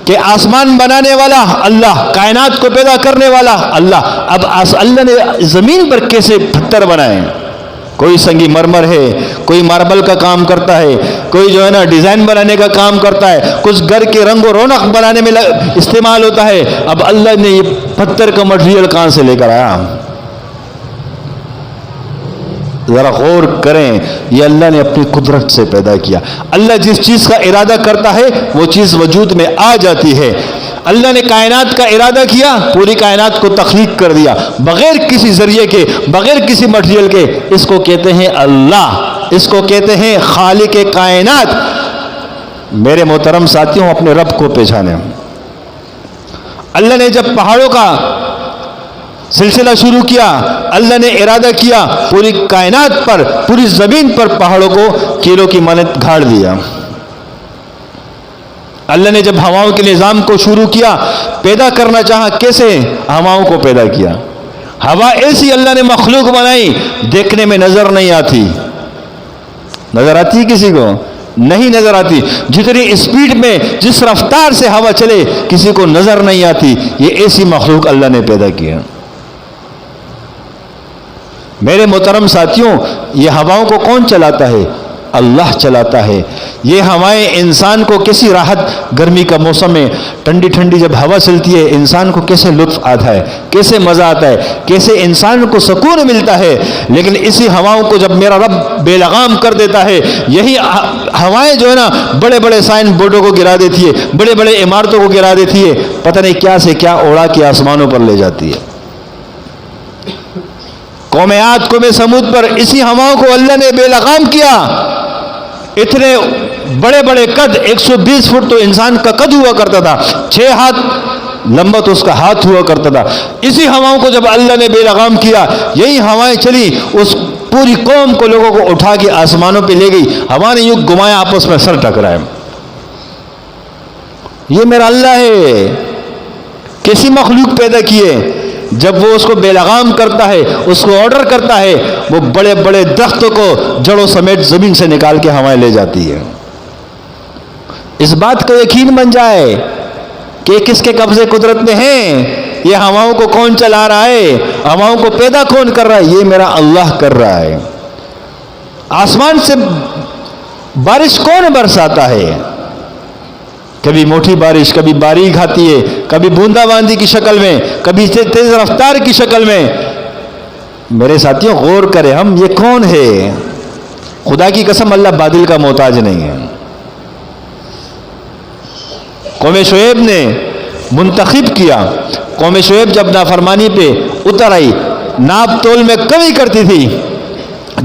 کہ آسمان بنانے والا اللہ، کائنات کو پیدا کرنے والا اللہ، اب اللہ نے زمین پر کیسے پتھر بنائے؟ کوئی سنگی مرمر ہے، کوئی ماربل کا کام کرتا ہے، کوئی جو ہے نا ڈیزائن بنانے کا کام کرتا ہے، کچھ گھر کے رنگ و رونق بنانے میں استعمال ہوتا ہے. اب اللہ نے یہ پتھر کا مٹیریل کہاں سے لے کر آیا؟ ذرا غور کریں، یہ اللہ نے اپنی قدرت سے پیدا کیا. اللہ جس چیز کا ارادہ کرتا ہے وہ چیز وجود میں آ جاتی ہے. اللہ نے کائنات کا ارادہ کیا، پوری کائنات کو تخلیق کر دیا بغیر کسی ذریعے کے، بغیر کسی مٹیریل کے. اس کو کہتے ہیں اللہ، اس کو کہتے ہیں خالق کائنات. میرے محترم ساتھیوں، اپنے رب کو پہچانے. اللہ نے جب پہاڑوں کا سلسلہ شروع کیا، اللہ نے ارادہ کیا پوری کائنات پر، پوری زمین پر پہاڑوں کو کیلوں کی مانند گھاڑ دیا. اللہ نے جب ہواؤں کے نظام کو شروع کیا، پیدا کرنا چاہا، کیسے ہواؤں کو پیدا کیا. ہوا ایسی اللہ نے مخلوق بنائی، دیکھنے میں نظر نہیں آتی. نظر آتی کسی کو؟ نہیں نظر آتی. جتنی اسپیڈ میں، جس رفتار سے ہوا چلے، کسی کو نظر نہیں آتی. یہ ایسی مخلوق اللہ نے پیدا کیا. میرے محترم ساتھیوں، یہ ہواؤں کو کون چلاتا ہے؟ اللہ چلاتا ہے. یہ ہوائیں انسان کو کیسی راحت، گرمی کا موسم میں ٹھنڈی ٹھنڈی جب ہوا چلتی ہے، انسان کو کیسے لطف آتا ہے، کیسے مزہ آتا ہے، کیسے انسان کو سکون ملتا ہے. لیکن اسی ہواؤں کو جب میرا رب بے لگام کر دیتا ہے، یہی ہوائیں جو ہے نا بڑے بڑے سائن بورڈوں کو گرا دیتی ہے، بڑے بڑے عمارتوں کو گرا دیتی ہے، پتہ نہیں کیا سے کیا اڑا کے آسمانوں پر لے جاتی ہے. قوم عاد، قوم سمود پر اسی ہواؤں کو اللہ نے بے لگام کیا. اتنے بڑے بڑے قد، 120 فٹ تو انسان کا قد ہوا کرتا تھا، 6 ہاتھ لمبا تو اس کا ہاتھ ہوا کرتا تھا. اسی ہواؤں کو جب اللہ نے بے لگام کیا، یہی ہوائیں چلی، اس پوری قوم کو، لوگوں کو اٹھا کے آسمانوں پہ لے گئی. ہوا نے یوں گھمایا، آپس میں سر ٹکرائے. یہ میرا اللہ ہے. کیسی مخلوق پیدا کیے؟ جب وہ اس کو بے لگام کرتا ہے، اس کو آرڈر کرتا ہے، وہ بڑے بڑے درختوں کو جڑوں سمیت زمین سے نکال کے ہوائیں لے جاتی ہے. اس بات کا یقین بن جائے کہ کس کے قبضے قدرت میں ہیں. یہ ہواؤں کو کون چلا رہا ہے، ہواؤں کو پیدا کون کر رہا ہے؟ یہ میرا اللہ کر رہا ہے. آسمان سے بارش کون برساتا ہے؟ کبھی موٹی بارش، کبھی باریک آتی ہے، کبھی بوندا باندی کی شکل میں، کبھی تیز رفتار کی شکل میں. میرے ساتھیوں غور کریں، ہم یہ کون ہے؟ خدا کی قسم اللہ بادل کا محتاج نہیں ہے. قوم شعیب نے منتخب کیا. قوم شعیب جب نافرمانی پہ اتر آئی، ناپ تول میں کمی کرتی تھی،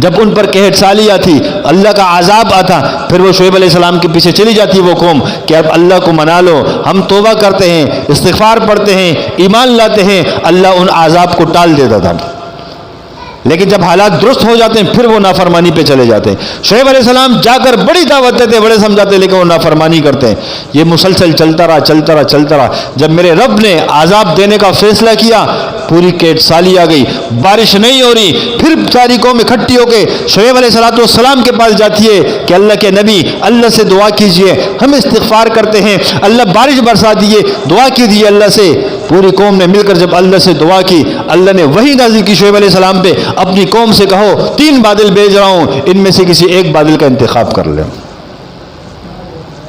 جب ان پر قحط سالی آتی، اللہ کا عذاب آتا، پھر وہ شعیب علیہ السلام کے پیچھے چلی جاتی وہ قوم کہ اب اللہ کو منا لو، ہم توبہ کرتے ہیں، استغفار پڑھتے ہیں، ایمان لاتے ہیں. اللہ ان عذاب کو ٹال دیتا تھا. لیکن جب حالات درست ہو جاتے ہیں، پھر وہ نافرمانی پہ چلے جاتے ہیں. شعیب علیہ السلام جا کر بڑی دعوت دیتے، بڑے سمجھاتے، لیکن وہ نافرمانی کرتے ہیں. یہ مسلسل چلتا رہا. جب میرے رب نے عذاب دینے کا فیصلہ کیا، پوری قحط سالی آ گئی، بارش نہیں ہو رہی. پھر ساری قوم اکٹھی ہو کے شعیب علیہ السلام کے پاس جاتی ہے کہ اللہ کے نبی، اللہ سے دعا کیجئے، ہم استغفار کرتے ہیں، اللہ بارش برسا دیجئے، دعا کیجئے اللہ سے. پوری قوم نے مل کر جب اللہ سے دعا کی، اللہ نے وہی نازل کی شعیب علیہ السلام پہ، اپنی قوم سے کہو 3 بادل بھیج رہا ہوں، ان میں سے کسی ایک بادل کا انتخاب کر لیں.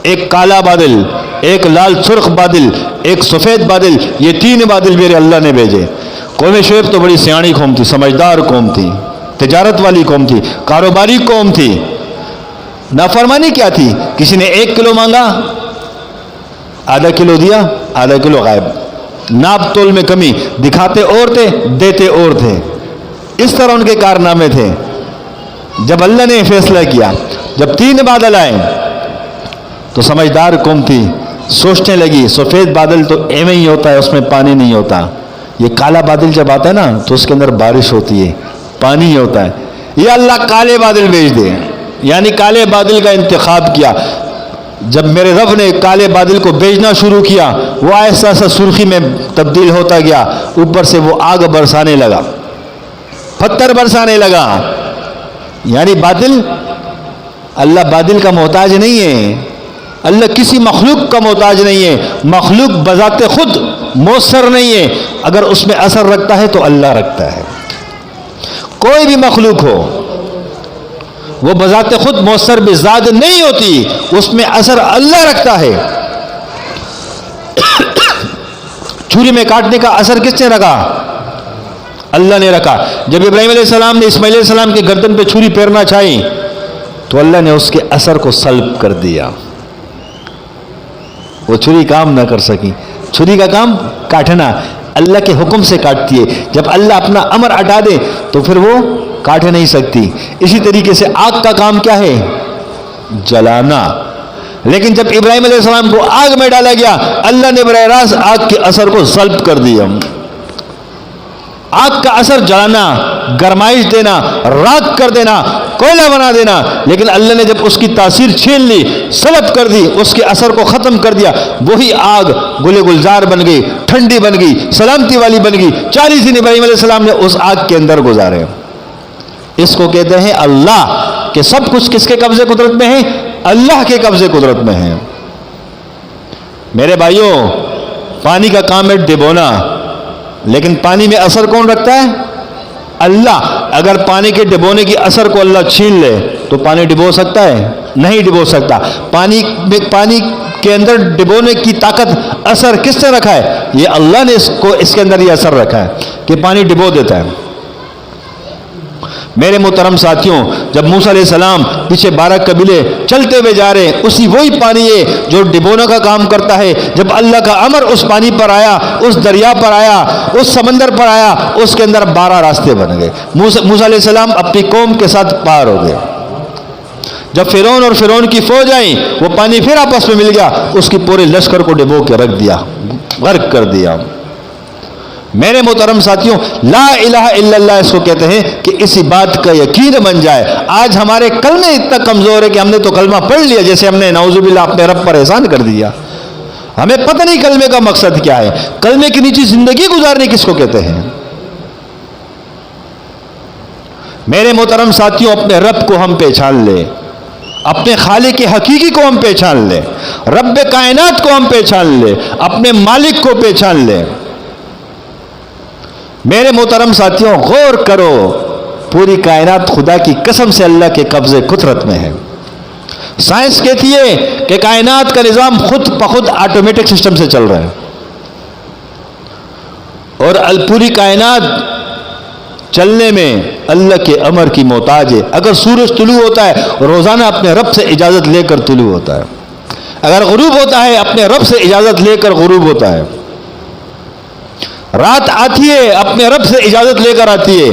ایک کالا بادل، ایک لال سرخ بادل، ایک سفید بادل، یہ 3 بادل میرے اللہ نے بھیجے. قوم شعیب تو بڑی سیاਣੀ قوم تھی، سمجھدار قوم تھی، تجارت والی قوم تھی، کاروباری قوم تھی. نافرمانی کیا تھی؟ کسی نے 1 کلو مانگا، آدھا کلو دیا، آدھا کلو غائب. ناپ تول میں کمی، دکھاتے اور تھے، دیتے اور تھے. اس طرح ان کے کارنامے تھے. جب اللہ نے فیصلہ کیا، جب 3 بادل آئے تو سمجھدار قوم تھی، سوچنے لگی سفید بادل تو ایویں ہی ہوتا ہے، اس میں پانی نہیں ہوتا. یہ کالا بادل جب آتا ہے نا تو اس کے اندر بارش ہوتی ہے، پانی ہی ہوتا ہے. یہ اللہ کالے بادل بھیج دے، یعنی کالے بادل کا انتخاب کیا. جب میرے رب نے کالے بادل کو بھیجنا شروع کیا، وہ ایسا سرخی میں تبدیل ہوتا گیا. اوپر سے وہ آگ برسانے لگا، پتھر برسانے لگا. یعنی بادل، اللہ بادل کا محتاج نہیں ہے. اللہ کسی مخلوق کا محتاج نہیں ہے. مخلوق بذات خود مؤثر نہیں ہے، اگر اس میں اثر رکھتا ہے تو اللہ رکھتا ہے. کوئی بھی مخلوق ہو وہ بذات خود مؤثر بذات نہیں ہوتی، اس میں اثر اللہ رکھتا ہے. چھری میں کاٹنے کا اثر کس نے رکھا؟ اللہ نے رکھا. جب ابراہیم علیہ السلام نے اسماعیل علیہ السلام کے گردن پہ چھری پھیرنا چاہی تو اللہ نے اس کے اثر کو سلب کر دیا، وہ چھری کام نہ کر سکی. چھری کا کام کاٹنا، اللہ کے حکم سے کاٹتی ہے. جب اللہ اپنا امر ہٹا دے تو پھر وہ کاٹ نہیں سکتی. اسی طریقے سے آگ کا کام کیا ہے؟ جلانا. لیکن جب ابراہیم علیہ السلام کو آگ میں ڈالا گیا، اللہ نے براہ راست آگ کے اثر کو سلب کر دیا. آگ کا اثر جلانا، گرمائش دینا، راکھ کر دینا، کوئلہ بنا دینا. لیکن اللہ نے جب اس کی تاثیر چھین لی، سلب کر دی، اس کے اثر کو ختم کر دیا، وہی آگ گل گلزار بن گئی، ٹھنڈی بن گئی، سلامتی والی بن گئی. 40 دن ابراہیم علیہ السلام نے اس آگ کے اندر گزارے. اس کو کہتے ہیں اللہ، کہ سب کچھ کس کے قبضے قدرت میں ہے؟ اللہ کے قبضے قدرت میں ہے. میرے بھائیوں، پانی کا کام ہے ڈبونا، لیکن پانی میں اثر کون رکھتا ہے؟ اللہ. اگر پانی کے ڈبونے کی اثر کو اللہ چھین لے تو پانی ڈبو سکتا ہے؟ نہیں ڈبو سکتا. پانی کے اندر ڈبونے کی طاقت، اثر کس نے رکھا ہے؟ یہ اللہ نے اس کے اندر یہ اثر رکھا ہے کہ پانی ڈبو دیتا ہے. میرے محترم ساتھیوں، جب موسیٰ علیہ السلام پیچھے 12 قبیلے چلتے ہوئے جا رہے ہیں، اسی وہی پانی ہے جو ڈبونے کا کام کرتا ہے. جب اللہ کا امر اس پانی پر آیا، اس دریا پر آیا، اس سمندر پر آیا، اس کے اندر 12 راستے بن گئے. موسیٰ علیہ السلام اپنی قوم کے ساتھ پار ہو گئے. جب فرعون اور فرعون کی فوج آئی، وہ پانی پھر آپس میں مل گیا، اس کی پورے لشکر کو ڈبو کے رکھ دیا، غرق کر دیا. میرے محترم ساتھیوں، لا الہ الا اللہ اس کو کہتے ہیں کہ اسی بات کا یقین بن جائے. آج ہمارے کلمے اتنا کمزور ہے کہ ہم نے تو کلمہ پڑھ لیا جیسے ہم نے نعوذ باللہ اپنے رب پر احسان کر دیا. ہمیں پتہ نہیں کلمے کا مقصد کیا ہے. کلمے کے نیچے زندگی گزارنے کس کو کہتے ہیں؟ میرے محترم ساتھیوں، اپنے رب کو ہم پہچان لیں، اپنے خالق حقیقی کو ہم پہچان لیں، رب کائنات کو ہم پہچان لیں، اپنے مالک کو پہچان لیں. میرے محترم ساتھیوں، غور کرو، پوری کائنات خدا کی قسم سے اللہ کے قبضے قدرت میں ہے. سائنس کہتی ہے کہ کائنات کا نظام خود بخود آٹومیٹک سسٹم سے چل رہا ہے، اور پوری کائنات چلنے میں اللہ کے امر کی محتاج ہے. اگر سورج طلوع ہوتا ہے روزانہ اپنے رب سے اجازت لے کر طلوع ہوتا ہے، اگر غروب ہوتا ہے اپنے رب سے اجازت لے کر غروب ہوتا ہے. رات آتی ہے اپنے رب سے اجازت لے کر آتی ہے،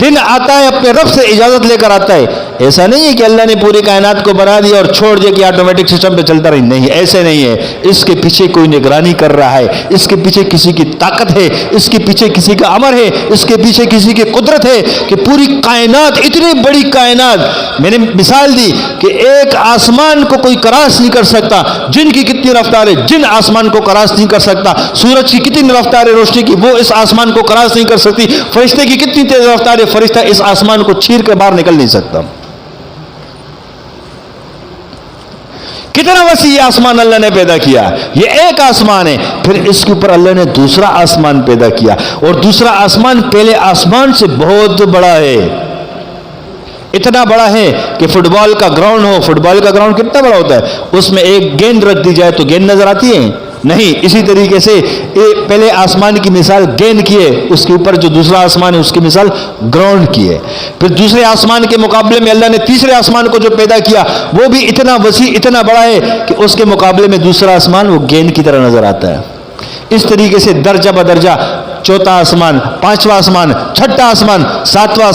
دن آتا ہے اپنے رب سے اجازت لے کر آتا ہے. ایسا نہیں ہے کہ اللہ نے پوری کائنات کو بنا دیا اور چھوڑ دیا کہ آٹومیٹک سسٹم پہ چلتا رہی. نہیں، ایسے نہیں ہے. اس کے پیچھے کوئی نگرانی کر رہا ہے، اس کے پیچھے کسی کی طاقت ہے، اس کے پیچھے کسی کا امر ہے، اس کے پیچھے کسی کی قدرت ہے کہ پوری کائنات، اتنی بڑی کائنات، میں نے مثال دی کہ ایک آسمان کو کوئی کراس نہیں کر سکتا. جن کی کتنی رفتار ہے، جن آسمان کو کراس نہیں کر سکتا. سورج کی کتنی رفتار ہے روشنی کی، وہ اس آسمان کو کراس نہیں کر سکتی. فرشتے کی کتنی تیز رفتار ہے، فرشتہ اس آسمان کو چیر کے باہر نکل نہیں سکتا. کتنا وسیع آسمان اللہ نے پیدا کیا. یہ ایک آسمان ہے، پھر اس کے اوپر اللہ نے دوسرا آسمان پیدا کیا، اور دوسرا آسمان پہلے آسمان سے بہت بڑا ہے. اتنا بڑا ہے کہ فٹ بال کا گراؤنڈ ہو، فٹ بال کا گراؤنڈ کتنا بڑا ہوتا ہے، اس میں ایک گیند رکھ دی جائے تو گیند نظر آتی ہے؟ نہیں. اسی طریقے سے پہلے آسمان کی مثال گیند کی ہے، اس کے اوپر جو دوسرا آسمان ہے اس کی مثال گراؤنڈ کی ہے. پھر دوسرے آسمان کے مقابلے میں اللہ نے تیسرے آسمان کو جو پیدا کیا وہ بھی اتنا وسیع، اتنا بڑا ہے کہ اس کے مقابلے میں دوسرا آسمان وہ گیند کی طرح نظر آتا ہے. اس طریقے سے درجہ بدرجہ چوتھا آسمان، پانچواں آسمان، چھٹا آسمان، ساتواں